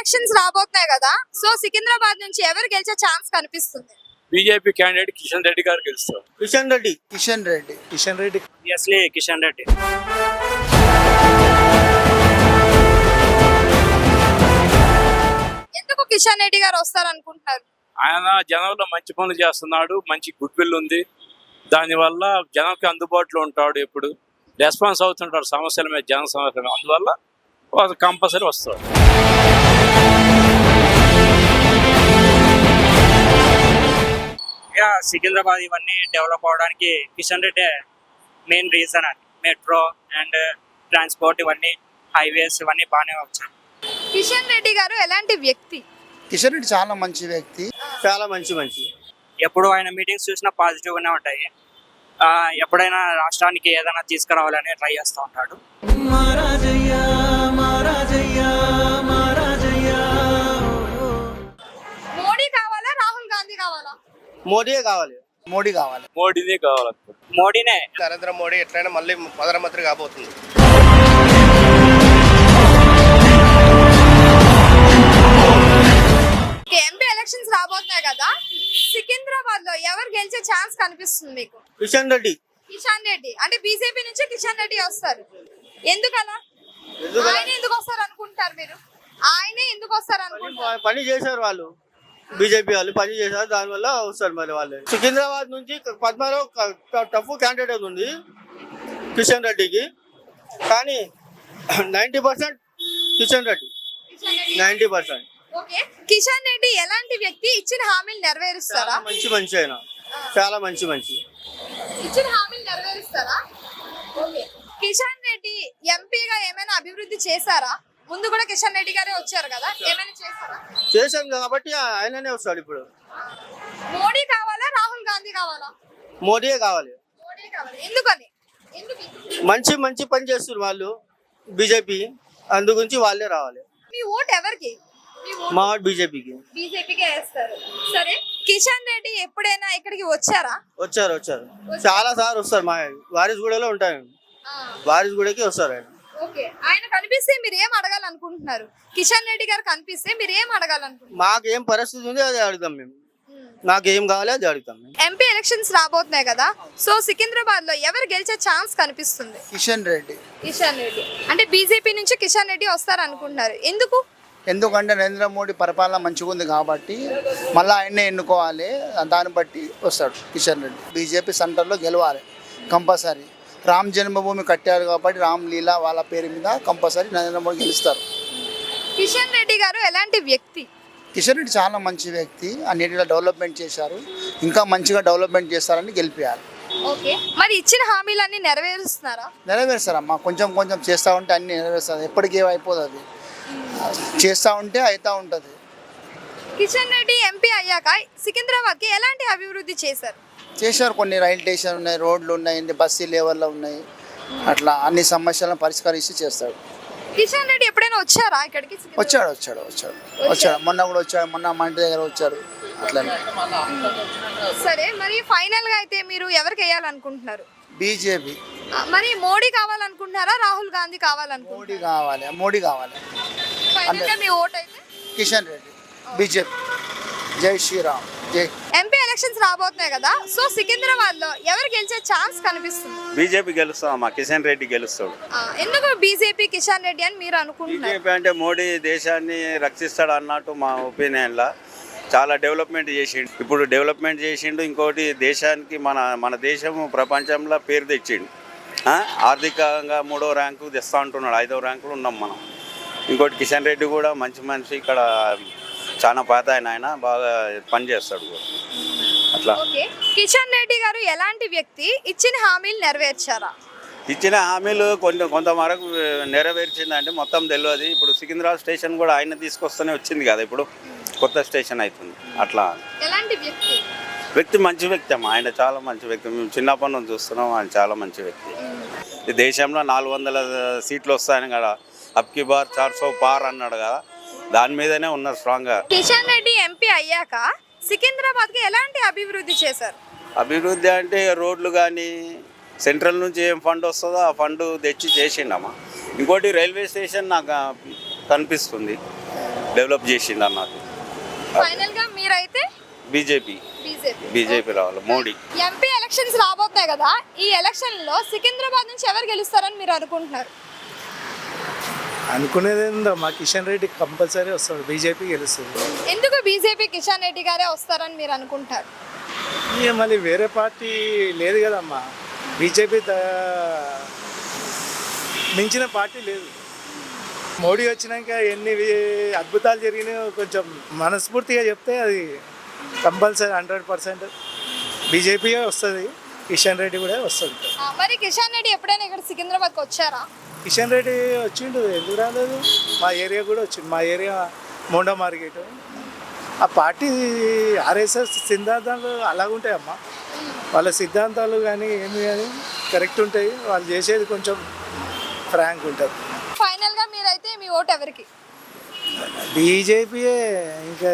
Elections రాబోతున్నాయి కదా, so Secunderabad నుంచి ఎవరు గెలిచే ఛాన్స్ కనిపిస్తుంది? బీజేపీ క్యాండిడేట్ కిషన్ రెడ్డి గారు గెలుస్తారు. కిషన్ రెడ్డి ఆబ్వియస్లీ కిషన్ రెడ్డి. ఎందుకు కిషన్ రెడ్డి గారు వస్తారు అనుకుంటున్నారు? ఆయన జనంలో మంచి పనులు చేస్తున్నాడు, మంచి గుడ్ విల్ ఉంది. దానివల్ల జనంకి అందుబాటులో ఉంటాడు, ఎప్పుడు రెస్పాన్స్ అవుతుంటాడు సమస్యల మీద, జన సమస్యల మీద. అందువల్ల కంపల్సరీ వస్తాడు. ఇక సికింద్రాబాద్ ఇవన్నీ డెవలప్ అవడానికి కిషన్ రెడ్డి మెయిన్ రీజన్ అని. మెట్రో అండ్ ట్రాన్స్పోర్ట్ ఇవన్నీ హైవేస్ ఇవన్నీ బాగానే వచ్చాయి. కిషన్ రెడ్డి గారు ఎలాంటి వ్యక్తి? కిషన్ రెడ్డి చాలా మంచి వ్యక్తి, చాలా మంచి ఎప్పుడు ఆయన మీటింగ్స్ చూసినా పాజిటివ్గానే ఉంటాయి. ఎప్పుడైనా రాష్ట్రానికి ఏదైనా తీసుకురావాలని ట్రై చేస్తూ ఉంటాడు. మోడీ కావాలా, రాహుల్ గాంధీ కావాలా? మోడీనే కావాలి. మోడీనే కావాలి. మోడీనే. నరేంద్ర మోడీ ఎట్లయినా మళ్ళీ ప్రధానమంత్రి కాబోతుంది. ఎంపీ ఎలక్షన్స్ రాబోతున్నాయి కదా, సికింద్రాబాద్ లో ఎవరు గెలిచే ఛాన్స్ కనిపిస్తుంది మీకు? కిషన్ రెడ్డి అంటే బీజేపీ నుంచి కిషన్ రెడ్డి వస్తారు. ఎందుకలా? ఆయన ఎందుకు వస్తారు అనుకుంటారు మీరు? ఆయనే ఎందుకు వస్తారు అనుకుంటారు? పని చేశారు వాళ్ళు, బీజేపీ వాళ్ళు పని చేశారు, దానివల్ల వస్తారు. మరి వాళ్ళు సికింద్రాబాద్ నుంచి పద్మారావు టఫ్ క్యాండిడేట్ ఉంది కిషన్ రెడ్డికి, కానీ 90% కిషన్ రెడ్డి 90%. ఓకే, కిషన్ రెడ్డి ఎలాంటి వ్యక్తి? ఇచ్చిన హామీలు నెరవేరుస్తారా? మంచి ఆయన, చాలా మంచి ఇచ్చిన హామీలు నెరవేరుస్తారా? ఓకే, కిషన్ రెడ్డి ఎంపీగా ఏమైనా అభివృద్ధి చేశారా? ముందు కూడా కిషన్ రెడ్డి గారే వచ్చారు కదా, ఏమైనా చేశారా? చేశాను కాబట్టి ఆయననే వస్తాడు. ఇప్పుడు మోడీ కావాలా, రాహుల్ గాంధీ కావాలా? మోడీయే కావాలి. మోడీ కావాలి. ఎందుకని? మంచి పని చేస్తారు వాళ్ళు, బీజేపీ, అందు గురించి వాళ్ళే రావాలి. మీ ఓటు ఎవరికి? మా ఓటు బీజేపీకి. బీజేపీకే వేస్తారు. సరే, కిషన్ రెడ్డి ఎప్పుడైనా ఇక్కడికి వచ్చారా? వచ్చారు చాలా సార్లు వస్తారు. మా వారిస్గూడలో ఉంటాయి, వారిస్గూడకి వస్తారు ఆయన. ఓకే, ఆయన కనిపిస్తే మీరు ఏం అడగాలనుకుంటున్నారు? కిషన్ రెడ్డి గారు కనిపిస్తే మీరు ఏం అడగాలనుకుంటున్నారు? మాకు ఏం పరిస్థితి ఉంది అది అడుగుతాం మేము, నాకు ఏం కావాలి అది అడుగుతాం. ఎంపీ ఎలక్షన్స్ రాబోతున్నాయి కదా, సో సికింద్రాబాద్ లో ఎవరు గెలిచే ఛాన్స్ కనిపిస్తుంది? కిషన్ రెడ్డి అంటే బీజేపీ నుంచి కిషన్ రెడ్డి వస్తారు అనుకుంటున్నారు. ఎందుకంటే నరేంద్ర మోడీ పరిపాలన మంచిగా ఉంది కాబట్టి మళ్ళీ ఆయన్నే ఎన్నుకోవాలి, దాన్ని బట్టి వస్తాడు కిషన్ రెడ్డి. బీజేపీ సెంటర్లో గెలవాలి కంపల్సరీ. రామ్ జన్మభూమి కట్టారు కాబట్టి రామ్ లీలా వాళ్ళ పేరు మీద కంపల్సరీ నరేంద్ర మోడీ గెలుస్తారు. కిషన్ రెడ్డి గారు ఎలాంటి వ్యక్తి? కిషన్ రెడ్డి చాలా మంచి వ్యక్తి, అన్నిటిలో డెవలప్మెంట్ చేశారు, ఇంకా మంచిగా డెవలప్మెంట్ చేస్తారని గెలిపించాలి. ఓకే, మరి ఇచ్చిన హామీలన్నీ నెరవేరుస్తారమ్మా, కొంచెం చేస్తూ ఉంటే అన్ని నెరవేరుస్తారు. ఎప్పటికీ ఏమైపోతుంది, చేస్తూ ఉంటే అవుతూ ఉంటుంది. కిషన్ రెడ్డి ఎంపీ అయ్యాక సికింద్రాబాద్కి ఎలాంటి అభివృద్ధి చేశారు? కొన్ని రైల్ స్టేషన్ ఉన్నాయి, రోడ్లు ఉన్నాయి, బస్సు లెవెల్లో ఉన్నాయి, అట్లా అన్ని సమస్యలను పరిష్కరిస్తూ చేస్తాడు. కిషన్ రెడ్డి ఎప్పుడైనా వచ్చారా ఇక్కడికి? వచ్చాడు మొన్న కూడా వచ్చాడు, మొన్న మా ఇంటి దగ్గర వచ్చాడు. అట్లనే. సరే, మరి ఫైనల్ గా అయితే మీరు ఎవరికి వేయాలనుకుంటున్నారు? బీజేపీ. మరి మోడీ కావాలనుకుంటున్నారా, రాహుల్ గాంధీ కావాలనుకుంటున్నారా? మోడీ కావాలి. ఫైనల్ గా మీ ఓట్ అయితే కిషన్ రెడ్డి, బీజేపీ. జై శ్రీరామ్, జై. ఎంపీ ఎలక్షన్స్ రాబోతున్నాయి కదా, సో సికింద్రాబాద్ లో ఎవరు గెలిచే ఛాన్స్ కనిపిస్తుంది? బీజేపీ గెలుస్తామా, కిషన్ రెడ్డి గెలుస్తాడు. ఎందుకు బీజేపీ కిషన్ రెడ్డి అని మీరు అనుకుంటున్నారు? బీజేపీ అంటే మోడీ దేశాన్ని రక్షిస్తాడు అన్నట్టు మా ఒపీనియన్లా. చాలా డెవలప్మెంట్ చేసిండు, ఇప్పుడు డెవలప్మెంట్ చేసిండు. ఇంకోటి దేశానికి మన దేశం ప్రపంచంలో పేరు తెచ్చిండు. ఆర్థికంగా 3వ ర్యాంకు తెస్తా అంటున్నాడు, 5వ ర్యాంకులు ఉన్నాం మనం. ఇంకోటి కిషన్ రెడ్డి కూడా మంచి మనిషి, ఇక్కడ చాలా పాత ఆయన బాగా పని చేస్తాడు అట్లా. కిషన్ రెడ్డి గారు ఎలాంటి వ్యక్తి? ఇచ్చిన హామీలు నెరవేర్చారా? ఇచ్చిన హామీలు కొంతవరకు నెరవేర్చిందంటే మొత్తం తెలియదు. ఇప్పుడు సికింద్రాబాద్ స్టేషన్ కూడా ఆయన తీసుకొస్తూనే వచ్చింది కదా, ఇప్పుడు కొత్త స్టేషన్ అవుతుంది. అట్లా ఎలాంటి వ్యక్తి మంచి వ్యక్తి అమ్మా, ఆయన చాలా మంచి వ్యక్తి. మేము చిన్నప్పటి నుంచి చూస్తున్నాం, ఆయన చాలా మంచి వ్యక్తి. ఈ దేశంలో 400 సీట్లు వస్తాయని కదా, అబ్కి బార్ 400 పార్ అన్నాడు కదా, దాని మీదనే ఉన్నారు స్ట్రాంగ్ గా. కిషన్ రెడ్డి ఎంపీ అయ్యాక సికింద్రాబాద్ కి ఎలాంటి అభివృద్ధి చేశారు? అభివృద్ధి అంటే రోడ్లు కానీ, సెంట్రల్ నుంచి ఏం ఫండ్ వస్తుందో ఆ ఫండ్ తెచ్చి చేసిండమ్మా. ఇంకోటి రైల్వే స్టేషన్ నాకు కనిపిస్తుంది, డెవలప్ చేసిండు అన్నట్టు. ఫైనల్ గా మీరైతే బీజేపీ బీజేపీ రావాలి, మోడీ. ఎంపీ ఎలక్షన్స్ రాబోతున్నాయి కదా, ఈ ఎలక్షన్ లో సికింద్రాబాద్ నుంచి ఎవరు గెలుస్తారని మీరు అనుకుంటున్నారు? అనుకునేది ఏందమ్మా, కిషన్ రెడ్డి కంపల్సరీ వస్తాడు, బీజేపీ గెలుస్తుంది. ఎందుకు బీజేపీ కిషన్ రెడ్డి గారే వస్తారని మీరు అనుకుంటారు? ఇక మళ్ళీ వేరే పార్టీ లేదు కదమ్మా, బీజేపీ మించిన పార్టీ లేదు. మోడీ వచ్చినాక ఎన్ని అద్భుతాలు జరిగినాయో కొంచెం మనస్ఫూర్తిగా చెప్తే అది కంపల్సరీ 100% బీజేపీయే వస్తుంది, కిషన్ రెడ్డి కూడా వస్తుంది. మరి కిషన్ రెడ్డి ఎప్పుడైనా ఇక్కడ సికింద్రాబాద్కి వచ్చారా? కిషన్ రెడ్డి వచ్చిండు, ఎందుకు రాలేదు? మా ఏరియా కూడా వచ్చిండు, మా ఏరియా మోండా మార్కెట్. ఆ పార్టీ ఆర్ఎస్ఎస్ సిద్ధాంతాలు అలాగుంటాయమ్మా, వాళ్ళ సిద్ధాంతాలు కానీ ఏమి కానీ కరెక్ట్ ఉంటాయి, వాళ్ళు చేసేది కొంచెం ఫ్రాంక్ ఉంటుంది. ఫైనల్ గా మీరైతే మీ ఓటు ఎవరికి? బీజేపీయే, ఇంకా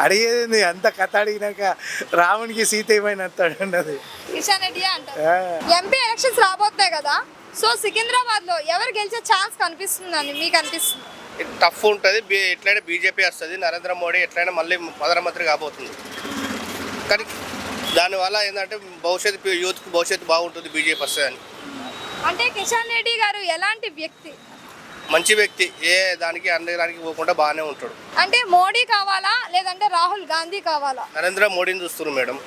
అడిగేది అంత కథ అడిగినాక రామునికి సీత ఏమైనా అన్నది. కిషన్ రెడ్డి అంటారు. ఎంపీ ఎలక్షన్స్ రాబోతున్నాయి కదా, సో సికింద్రాబాద్ లో ఎవరు గెలిచే ఛాన్స్ కనిపిస్తుందని మీకు అనిపిస్తుంది? టఫ్ ఉంటుంది. ఎట్లయినా బీజేపీ వస్తుంది. నరేంద్ర మోడీ ఎట్లయినా మళ్ళీ ప్రధానమంత్రి కాబోతుంది. కానీ దానివల్ల ఏంటంటే భవిష్యత్తు యూత్కి భవిష్యత్తు బాగుంటుంది బీజేపీ వస్తుందని. అంటే కిషన్ రెడ్డి గారు ఎలాంటి వ్యక్తి? మంచి వ్యక్తి, ఏ దానికి అన్ని దానికి పోకుండా బాగానే ఉంటాడు. అంటే మోడీ కావాలా లేదంటే రాహుల్ గాంధీ కావాలా? నరేంద్ర మోడీని చూస్తున్నారు మేడం,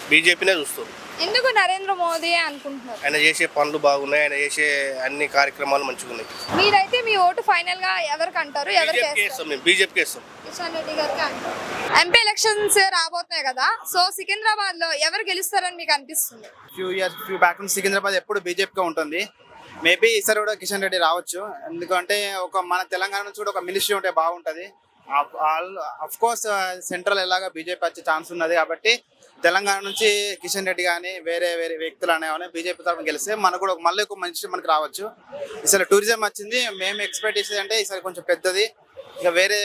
బీజేపీనే చూస్తారు. ఎందుకు నరేంద్ర మోదీ అనుకుంటున్నారు? ఆయన చేసే పనులు బాగున్నాయి, ఆయన చేసే అన్ని కార్యక్రమాలు మంచిగా ఉన్నాయి. మీరైతే మీ ఓటు ఫైనల్ గా ఎవరికి అంటారు? ఎవరికి వేస్తారు? మేము బీజేపీకి వేస్తాం. కిషన్ రెడ్డి గారికి అంటారు. ఎంపీ ఎలక్షన్స్ రాబోతున్నాయి కదా, సో సికింద్రాబాద్ లో ఎవరు గెలుస్తారని మీకు అనిపిస్తుంది? ఫ్యూ బ్యాక్ నుంచి సికింద్రాబాద్ ఎప్పుడు బీజేపీగా ఉంటుంది. మేబీ ఈసారి కూడా కిషన్ రెడ్డి రావచ్చు, ఎందుకంటే ఒక మన తెలంగాణ నుంచి కూడా ఒక మినిస్ట్రీ ఉంటే బాగుంటుంది. అఫ్ కోర్స్ సెంట్రల్ ఎలాగా బీజేపీ వచ్చే ఛాన్స్ ఉన్నది కాబట్టి తెలంగాణ నుంచి కిషన్ రెడ్డి కానీ వేరే వేరే వ్యక్తులు అనేవి బీజేపీ తరఫున గెలిస్తే మనకు కూడా మళ్ళీ ఒక మంచి మనకు రావచ్చు. ఈసారి టూరిజం వచ్చింది, మేము ఎక్స్పెక్ట్ చేసేది అంటే ఈసారి కొంచెం పెద్దది, ఇక వేరే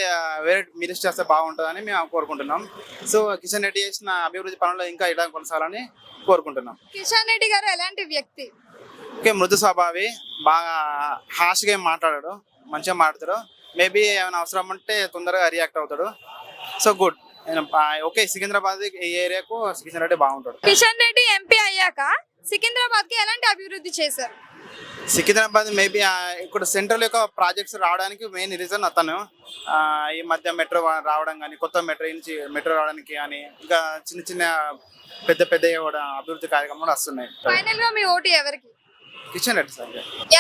మినిస్టర్ వస్తే బాగుంటుందని మేము కోరుకుంటున్నాం. సో కిషన్ రెడ్డి చేసిన అభివృద్ధి పనులు ఇంకా ఇలా కొనసాగాలని కోరుకుంటున్నాం. కిషన్ రెడ్డి గారు ఎలాంటి వ్యక్తి? ఓకే, మృదు స్వభావి, బాగా హాష్గా ఏం మాట్లాడాడు, మంచిగా మాట్లాడతాడు. మేబీ ఏమైనా అవసరం ఉంటే తొందరగా రియాక్ట్ అవుతాడు. So good. ఓకే, సికింద్రాబాద్ ఈ ఏరియాకు కిషన్ రెడ్డి బాగుంటాడు. కిషన్ రెడ్డి ఎంపీ అయ్యాక సికింద్రాబాద్ కి ఎలాంటి అభివృద్ధి చేశారు? సికింద్రాబాద్ మేబీ ఇక్కడ సెంట్రల్ యొక్క ప్రాజెక్ట్స్ రావడానికి మెయిన్ రీజన్ అతను. ఈ మధ్య మెట్రో రావడం కానీ, కొత్త మెట్రో రావడానికి కానీ, ఇంకా చిన్న చిన్న పెద్ద పెద్ద అభివృద్ధి కార్యక్రమాలు వస్తున్నాయి. ఫైనల్ గా మీ ఓటు ఎవరికి? Kishan Reddy sir.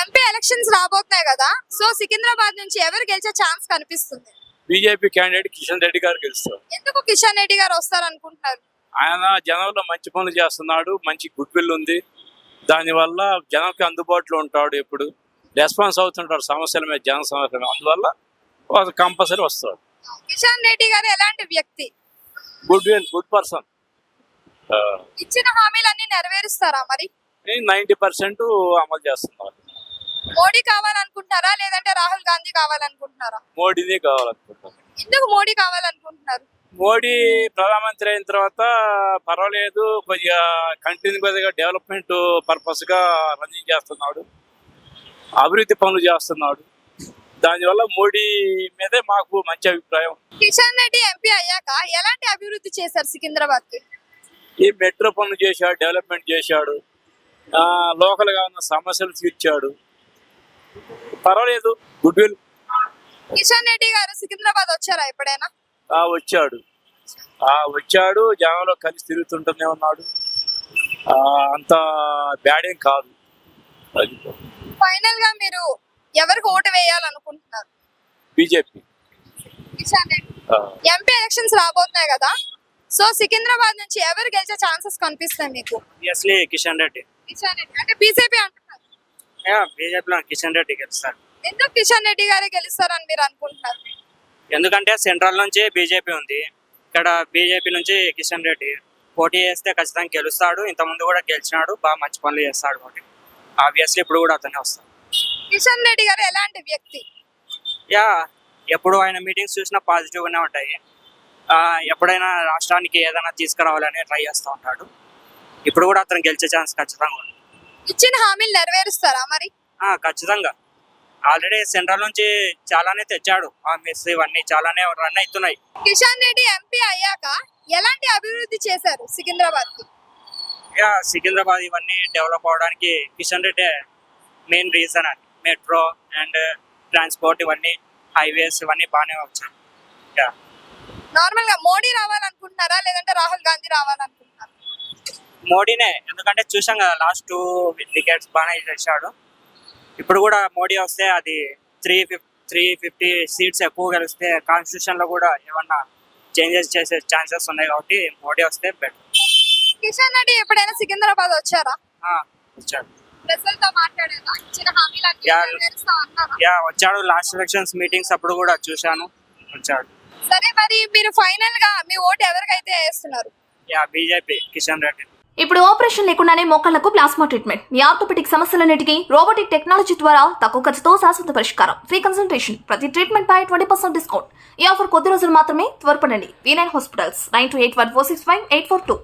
MP elections రాబోతున్నాయి కదా, సో సికింద్రాబాద్ నుంచి ఎవరు గెలిచే ఛాన్స్ కనిపిస్తుంది? బీజేపీ క్యాండిడేట్ కిషన్ రెడ్డి గారు గెలుస్తారు. ఎందుకు కిషన్ రెడ్డి గారు వస్తారు అనుకుంటున్నారు? ఆయన జనంలో మంచి పనులు చేస్తున్నాడు, మంచి గుడ్ విల్ ఉంది, దానివల్ల జనంకి అందుబాటులో ఉంటాడు, ఎప్పుడు రెస్పాన్స్ అవుతుంటాడు సమస్యల మీద, జన సమస్యల మీద, అందువల్ల కంపల్సరీ వస్తాడు. కిషన్ రెడ్డి గారు ఎలాంటి వ్యక్తి? Good will, good person. ఇచ్చిన హామీలన్నీ నెరవేరుస్తారా మరి? 90% అమలు చేస్తున్నారు. మోడీ కావాలనుకుంటున్నారా లేదంటే రాహుల్ గాంధీ కావాలనుకుంటున్నారా? మోడీనే కావాలనుకుంటున్నారు. ఎందుకు మోడీ కావాలనుకుంటున్నారు? మోడీ ప్రధానమంత్రి అయిన తర్వాత పర్వాలేదు, కొద్దిగా కంటిన్యూగా డెవలప్మెంట్ పర్పస్ గా రన్నింగ్ చేస్తున్నాడు, అభివృద్ధి పనులు చేస్తున్నాడు, దానివల్ల మోడీ మీదే మాకు మంచి అభిప్రాయం. కిషన్ రెడ్డి ఎంపీ అయ్యాక ఎలాంటి అభివృద్ధి చేశారు సికింద్రాబాద్ కి? ఈ మెట్రో పనులు చేశాడు, డెవలప్మెంట్ చేశాడు, లోకల్ గా ఉన్న సమస్యలు తీర్చాడు, పర్వాలేదు, గుడ్ విల్. కిషన్ రెడ్డి గారు సికింద్రాబాద్ వచ్చారా ఎప్పుడైనా? వచ్చాడు, జనంలో కలిసి తిరుగుతుంటూనే ఉన్నాడు, అంత బ్యాడ్ ఏం కాదు. ఫైనల్ గా మీరు ఎవరికి ఓటు వేయాలనుకుంటున్నారు? BJP. Kishan Reddy MP elections రాబోతున్నాయి కదా, సో సికింద్రాబాద్ నుంచి ఎవరు గెలిచే ఛాన్సెస్ కనిపిస్తాయి మీకు? ఆబ్వియస్లీ కిషన్ రెడ్డి. కిషన్ రెడ్డి అంటే బీజేపీ అంటున్నారు. బీజేపీలో కిషన్ రెడ్డి గెలుస్తారు. ఎందుకు కిషన్ రెడ్డి గారే గెలుస్తారని మీరు అనుకుంటున్నారు? ఎందుకంటే సెంట్రల్ నుంచి బీజేపీ ఉంది, ఇక్కడ బీజేపీ నుంచి కిషన్ రెడ్డి పోటీ చేస్తే ఖచ్చితంగా గెలుస్తాడు. ఇంతకుముందు కూడా గెలిచినాడు, బాగా మంచి పనులు చేస్తాడు కాబట్టి ఆబ్వియస్లీ ఇప్పుడు కూడా అతనే వస్తాడు. కిషన్ రెడ్డి గారు ఎలాంటి వ్యక్తి? ఎప్పుడు ఆయన మీటింగ్స్ చూసినా పాజిటివ్గానే ఉంటాయి. ఎప్పుడైనా రాష్ట్రానికి ఏదైనా తీసుకురావాలని ట్రై చేస్తూ ఉంటాడు. ఇప్పుడు కూడా అతను గెలిచే ఛాన్స్ ఖచ్చితంగా ఉంది. ఇచ్చిన హామీలు నెరవేరుస్తారా మరి? ఖచ్చితంగా ఆల్రెడీ సెంట్రల్ నుంచి చాలానే తెచ్చాడు. ఆ మెస్ ఇవన్నీ చాలానే రన్ అవుతున్నాయి. కిషన్ రెడ్డి ఎంపీ అయ్యాక ఎలాంటి అభివృద్ధి చేశారు సికింద్రాబాద్ కి? ఇక సికింద్రాబాద్ ఇవన్నీ డెవలప్ అవడానికి కిషన్ రెడ్డి మెయిన్ రీజన్ అండి. మెట్రో అండ్ ట్రాన్స్పోర్ట్ ఇవన్నీ హైవేస్ ఇవన్నీ బాగానే వచ్చాయి. నార్మల్ గా మోడీ రావాలనుకుంటున్నారా లేదంటే రాహుల్ గాంధీ రావాలనుకుంటున్నారా? మోడీనే, ఎందుకంటే చూసాం కదా లాస్ట్ 2 డికేట్స్ బాగానే చేశాడు. ఇప్పుడు కూడా మోడీ వస్తే అది 350 సీట్స్ ఎక్కువ గెలిస్తే కాన్స్టిట్యూషన్ లో కూడా ఏమన్నా చేంజెస్ చేసే ఛాన్సెస్ ఉన్నాయి కాబట్టి మోడీ వస్తే బెటర్. కిషన్ రెడ్డి ఎప్పుడైనా సికింద్రాబాద్ వచ్చారా? వచ్చాడు. ప్రజలతో మాట్లాడారా? ఇచ్చిన హామీలన్నీ యా. నెరవేరుస్తా అన్నారా? యా వచ్చాడు. లాస్ట్ ఎలక్షన్స్ మీటింగ్స్ అప్పుడు కూడా చూశాను, వచ్చాడు. సరే, మరి మీరు ఫైనల్ గా మీ ఓటు ఎవరికైతే వేస్తున్నారు? Yeah BJP Kishan Reddy. ఇప్పుడు ఆపరేషన్ లేకుండానే మోకాళ్లకు ప్లాస్మా ట్రీట్మెంట్. మీ ఆర్థోపెడిక్ సమస్యలన్నిటికీ రోబోటిక్ టెక్నాలజీ ద్వారా తక్కువ ఖర్చుతో శాశ్వత పరిష్కారం. Free consultation. ప్రతి ట్రీట్మెంట్ పై 20% డిస్కౌంట్. ఈ ఆఫర్ కొద్ది రోజులు మాత్రమే. త్వరపడండి. V9 hospitals 9281465842.